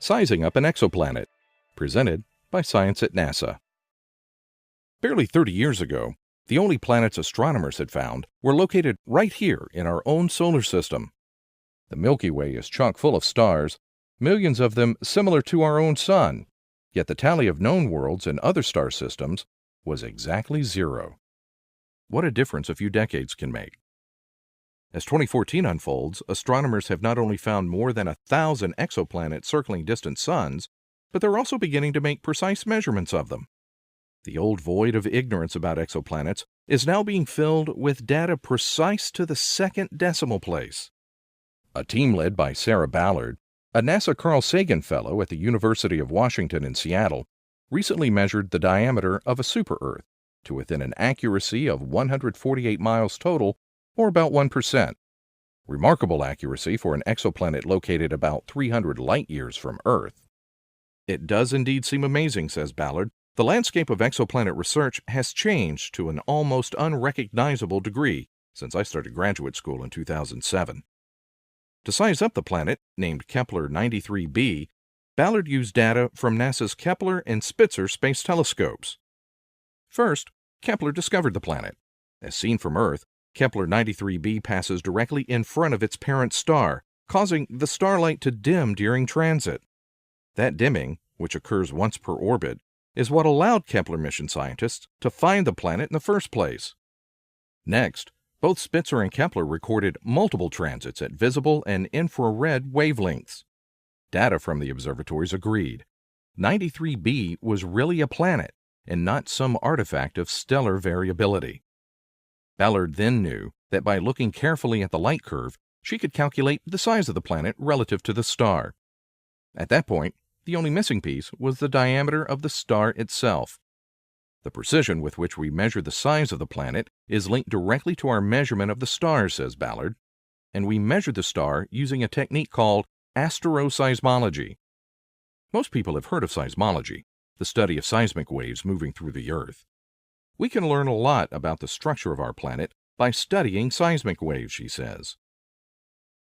Sizing Up an Exoplanet, presented by Science at NASA. Barely 30 years ago, the only planets astronomers had found were located right here in our own solar system. The Milky Way is chock full of stars, millions of them similar to our own Sun, yet the tally of known worlds in other star systems was exactly 0. What a difference a few decades can make. As 2014 unfolds, astronomers have not only found more than 1,000 exoplanets circling distant suns, but they're also beginning to make precise measurements of them. The old void of ignorance about exoplanets is now being filled with data precise to the second decimal place. A team led by Sarah Ballard, a NASA Carl Sagan Fellow at the University of Washington in Seattle, recently measured the diameter of a super-Earth to within an accuracy of 148 miles total, or about 1%. Remarkable accuracy for an exoplanet located about 300 light-years from Earth. It does indeed seem amazing, says Ballard. The landscape of exoplanet research has changed to an almost unrecognizable degree since I started graduate school in 2007. To size up the planet, named Kepler 93b, Ballard used data from NASA's Kepler and Spitzer space telescopes. First, Kepler discovered the planet. As seen from Earth, Kepler 93b passes directly in front of its parent star, causing the starlight to dim during transit. That dimming, which occurs once per orbit, is what allowed Kepler mission scientists to find the planet in the first place. Next, both Spitzer and Kepler recorded multiple transits at visible and infrared wavelengths. Data from the observatories agreed. 93b was really a planet, and not some artifact of stellar variability. Ballard then knew that by looking carefully at the light curve, she could calculate the size of the planet relative to the star. At that point, the only missing piece was the diameter of the star itself. The precision with which we measure the size of the planet is linked directly to our measurement of the star, says Ballard, and we measure the star using a technique called astroseismology. Most people have heard of seismology, the study of seismic waves moving through the Earth. We can learn a lot about the structure of our planet by studying seismic waves, she says.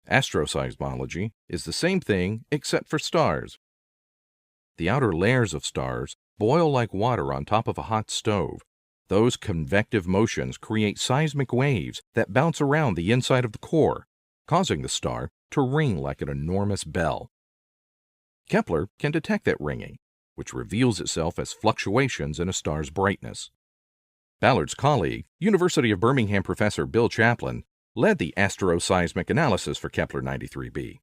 Astroseismology is the same thing except for stars. The outer layers of stars boil like water on top of a hot stove. Those convective motions create seismic waves that bounce around the inside of the core, causing the star to ring like an enormous bell. Kepler can detect that ringing, which reveals itself as fluctuations in a star's brightness. Ballard's colleague, University of Birmingham professor Bill Chaplin, led the astroseismic analysis for Kepler 93b.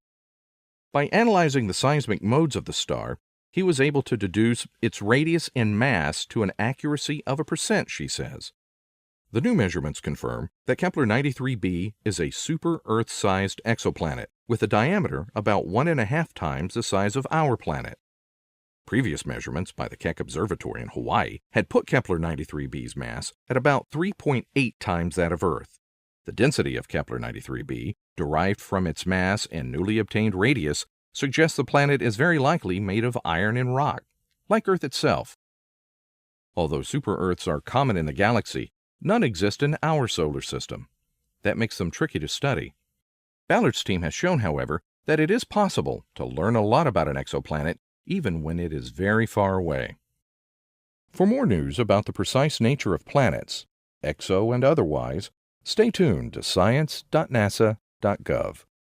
By analyzing the seismic modes of the star, he was able to deduce its radius and mass to an accuracy of 1%, she says. The new measurements confirm that Kepler 93b is a super-Earth-sized exoplanet with a diameter about 1.5 times the size of our planet. Previous measurements by the Keck Observatory in Hawaii had put Kepler 93b's mass at about 3.8 times that of Earth. The density of Kepler 93b, derived from its mass and newly obtained radius, suggests the planet is very likely made of iron and rock, like Earth itself. Although super-Earths are common in the galaxy, none exist in our solar system. That makes them tricky to study. Ballard's team has shown, however, that it is possible to learn a lot about an exoplanet even when it is very far away. For more news about the precise nature of planets, exo and otherwise, stay tuned to science.nasa.gov.